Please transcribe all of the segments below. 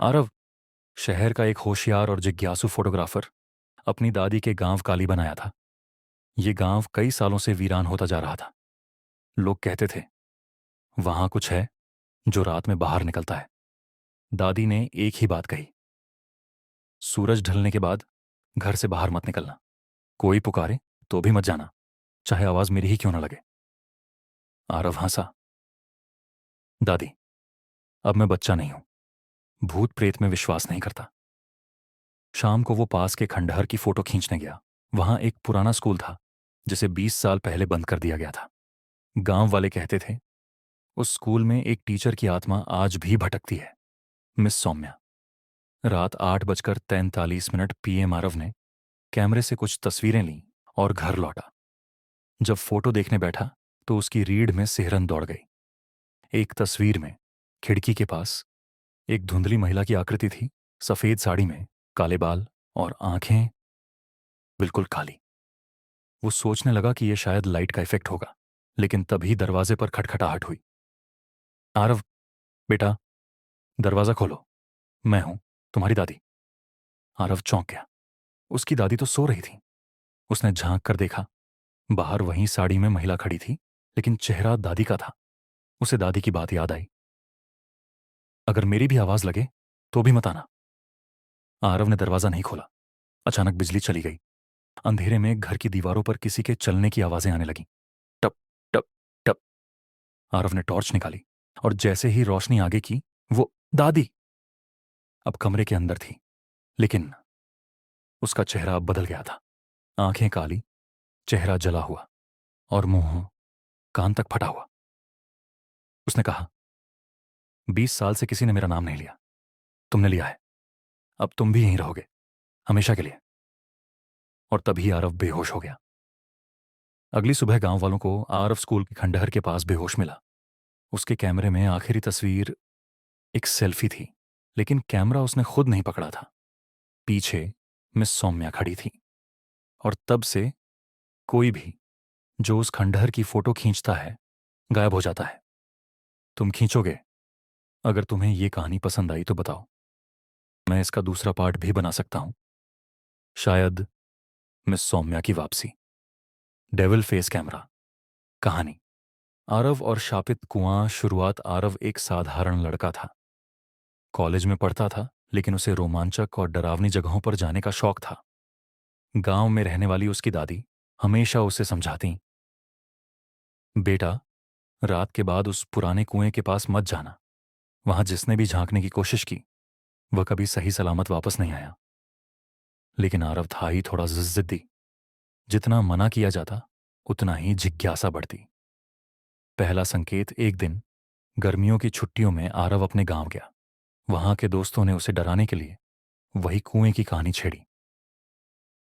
आरव, शहर का एक होशियार और जिज्ञासु फोटोग्राफर, अपनी दादी के गांव काली बनाया था। ये गांव कई सालों से वीरान होता जा रहा था। लोग कहते थे, वहां कुछ है जो रात में बाहर निकलता है। दादी ने एक ही बात कही, सूरज ढलने के बाद घर से बाहर मत निकलना। कोई पुकारे तो भी मत जाना, चाहे आवाज मेरी ही क्यों ना लगे। आरव हंसा। दादी, अब मैं बच्चा नहीं हूं, भूत प्रेत में विश्वास नहीं करता। शाम को वो पास के खंडहर की फोटो खींचने गया। वहां एक पुराना स्कूल था जिसे 20 साल पहले बंद कर दिया गया था। गांव वाले कहते थे, उस स्कूल में एक टीचर की आत्मा आज भी भटकती है, मिस सौम्या। रात 8:43 पीएम आरव ने कैमरे से कुछ तस्वीरें लीं और घर लौटा। जब फोटो देखने बैठा तो उसकी रीढ़ में सिहरन दौड़ गई। एक तस्वीर में खिड़की के पास एक धुंधली महिला की आकृति थी, सफेद साड़ी में, काले बाल और आंखें बिल्कुल काली। वो सोचने लगा कि यह शायद लाइट का इफेक्ट होगा, लेकिन तभी दरवाजे पर खटखटाहट हुई। आरव, बेटा, दरवाजा खोलो, मैं हूं, तुम्हारी दादी। आरव चौंक गया। उसकी दादी तो सो रही थी। उसने झांक कर देखा, बाहर वहीं साड़ी में महिला खड़ी थी, लेकिन चेहरा दादी का था। उसे दादी की बात याद आई, अगर मेरी भी आवाज लगे तो भी मत आना। आरव ने दरवाजा नहीं खोला। अचानक बिजली चली गई। अंधेरे में घर की दीवारों पर किसी के चलने की आवाजें आने लगीं। टप टप टप। आरव ने टॉर्च निकाली और जैसे ही रोशनी आगे की, वो दादी अब कमरे के अंदर थी, लेकिन उसका चेहरा अब बदल गया था। आंखें काली, चेहरा जला हुआ और मुंह कान तक फटा हुआ। उसने कहा, 20 साल से किसी ने मेरा नाम नहीं लिया, तुमने लिया है। अब तुम भी यहीं रहोगे, हमेशा के लिए। और तभी आरव बेहोश हो गया। अगली सुबह गांव वालों को आरव स्कूल के खंडहर के पास बेहोश मिला। उसके कैमरे में आखिरी तस्वीर एक सेल्फी थी, लेकिन कैमरा उसने खुद नहीं पकड़ा था। पीछे मिस सौम्या खड़ी थी। और तब से कोई भी जो उस खंडहर की फोटो खींचता है, गायब हो जाता है। तुम खींचोगे? अगर तुम्हें ये कहानी पसंद आई तो बताओ, मैं इसका दूसरा पार्ट भी बना सकता हूं। शायद मिस सौम्या की वापसी। Devil face camera. कहानी, आरव और शापित कुआं। शुरुआत, आरव एक साधारण लड़का था। कॉलेज में पढ़ता था, लेकिन उसे रोमांचक और डरावनी जगहों पर जाने का शौक था। गांव में रहने वाली उसकी दादी हमेशा उसे समझाती, बेटा, रात के बाद उस पुराने कुएं के पास मत जाना। वहां जिसने भी झांकने की कोशिश की, वह कभी सही सलामत वापस नहीं आया। लेकिन आरव था ही थोड़ा जिद्दी। जितना मना किया जाता, उतना ही जिज्ञासा बढ़ती। पहला संकेत, एक दिन गर्मियों की छुट्टियों में आरव अपने गांव गया। वहां के दोस्तों ने उसे डराने के लिए वही कुएं की कहानी छेड़ी।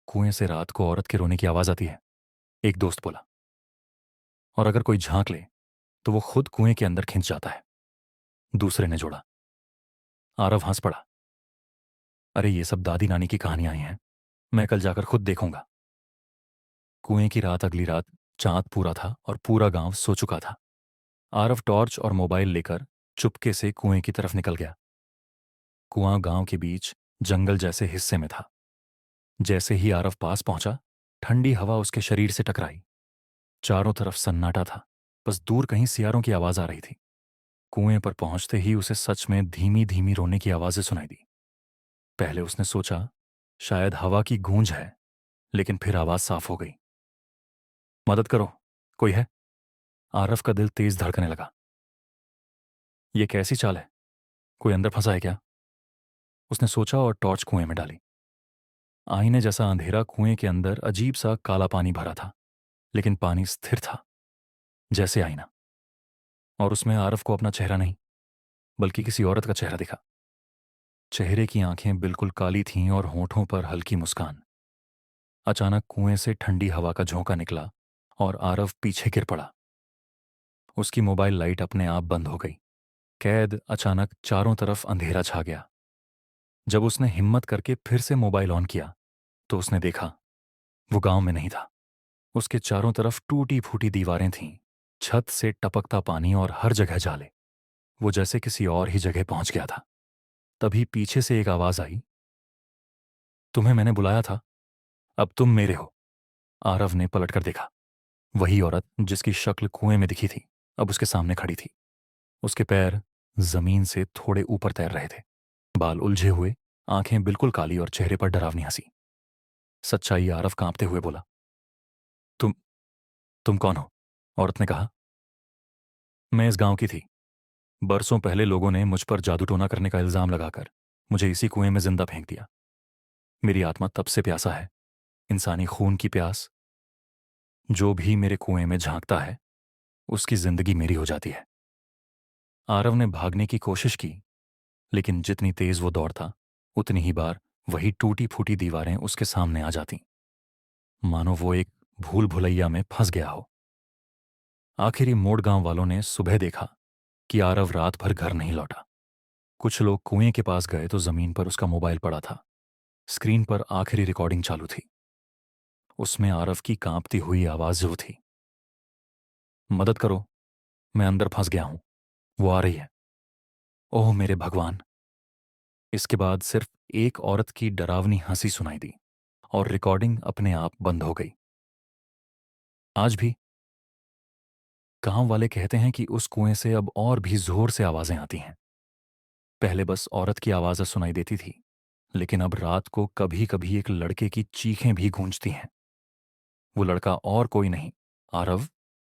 कुएं से रात को औरत के रोने की आवाज आती है, एक दोस्त बोला। और अगर कोई झांक ले तो वो खुद कुएं के अंदर खिंच जाता है, दूसरे ने जोड़ा। आरव हंस पड़ा। अरे, ये सब दादी नानी की कहानियां हैं, मैं कल जाकर खुद देखूंगा। कुएं की रात, अगली रात चांद पूरा था और पूरा गांव सो चुका था। आरव टॉर्च और मोबाइल लेकर चुपके से कुएं की तरफ निकल गया। कुआं गांव के बीच जंगल जैसे हिस्से में था। जैसे ही आरव पास पहुंचा, ठंडी हवा उसके शरीर से टकराई। चारों तरफ सन्नाटा था, बस दूर कहीं सियारों की आवाज आ रही थी। कुएं पर पहुंचते ही उसे सच में धीमी धीमी रोने की आवाजें सुनाई दी। पहले उसने सोचा शायद हवा की गूंज है, लेकिन फिर आवाज साफ हो गई। मदद करो, कोई है? आरव का दिल तेज धड़कने लगा। ये कैसी चाल है? कोई अंदर फंसा है क्या? उसने सोचा और टॉर्च कुएं में डाली। आईने जैसा अंधेरा, कुएं के अंदर अजीब सा काला पानी भरा था, लेकिन पानी स्थिर था, जैसे आईना। और उसमें आरव को अपना चेहरा नहीं, बल्कि किसी औरत का चेहरा दिखा। चेहरे की आंखें बिल्कुल काली थीं और होठों पर हल्की मुस्कान। अचानक कुएं से ठंडी हवा का झोंका निकला और आरव पीछे गिर पड़ा। उसकी मोबाइल लाइट अपने आप बंद हो गई। कैद, अचानक चारों तरफ अंधेरा छा गया। जब उसने हिम्मत करके फिर से मोबाइल ऑन किया तो उसने देखा वो गांव में नहीं था। उसके चारों तरफ टूटी फूटी दीवारें थीं, छत से टपकता पानी और हर जगह जाले। वो जैसे किसी और ही जगह पहुंच गया था। तभी पीछे से एक आवाज आई, तुम्हें मैंने बुलाया था, अब तुम मेरे हो। आरव ने पलटकर देखा। वही औरत जिसकी शक्ल कुएं में दिखी थी अब उसके सामने खड़ी थी। उसके पैर जमीन से थोड़े ऊपर तैर रहे थे, बाल उलझे हुए, आंखें बिल्कुल काली और चेहरे पर डरावनी हंसी। सच्चाई आरव कांपते हुए बोला, तुम तुम कौन हो? औरत ने कहा, मैं इस गांव की थी। बरसों पहले लोगों ने मुझ पर जादू टोना करने का इल्जाम लगाकर मुझे इसी कुएं में जिंदा फेंक दिया। मेरी आत्मा तब से प्यासा है, इंसानी खून की प्यास। जो भी मेरे कुएं में झांकता है उसकी जिंदगी मेरी हो जाती है। आरव ने भागने की कोशिश की, लेकिन जितनी तेज वो दौड़ता उतनी ही बार वही टूटी फूटी दीवारें उसके सामने आ जाती, मानो वो एक भूल भुलैया में फंस गया हो। आखिरी मोड़ गांव वालों ने सुबह देखा कि आरव रात भर घर नहीं लौटा। कुछ लोग कुएं के पास गए तो जमीन पर उसका मोबाइल पड़ा था। स्क्रीन पर आखिरी रिकॉर्डिंग चालू थी। उसमें आरव की कांपती हुई आवाज जो थी, मदद करो, मैं अंदर फंस गया हूं, वो आ रही है, ओह मेरे भगवान। इसके बाद सिर्फ एक औरत की डरावनी हंसी सुनाई दी और रिकॉर्डिंग अपने आप बंद हो गई। आज भी गांव वाले कहते हैं कि उस कुएं से अब और भी जोर से आवाजें आती हैं। पहले बस औरत की आवाज़ सुनाई देती थी, लेकिन अब रात को कभी कभी एक लड़के की चीखें भी गूंजती हैं। वो लड़का और कोई नहीं, आरव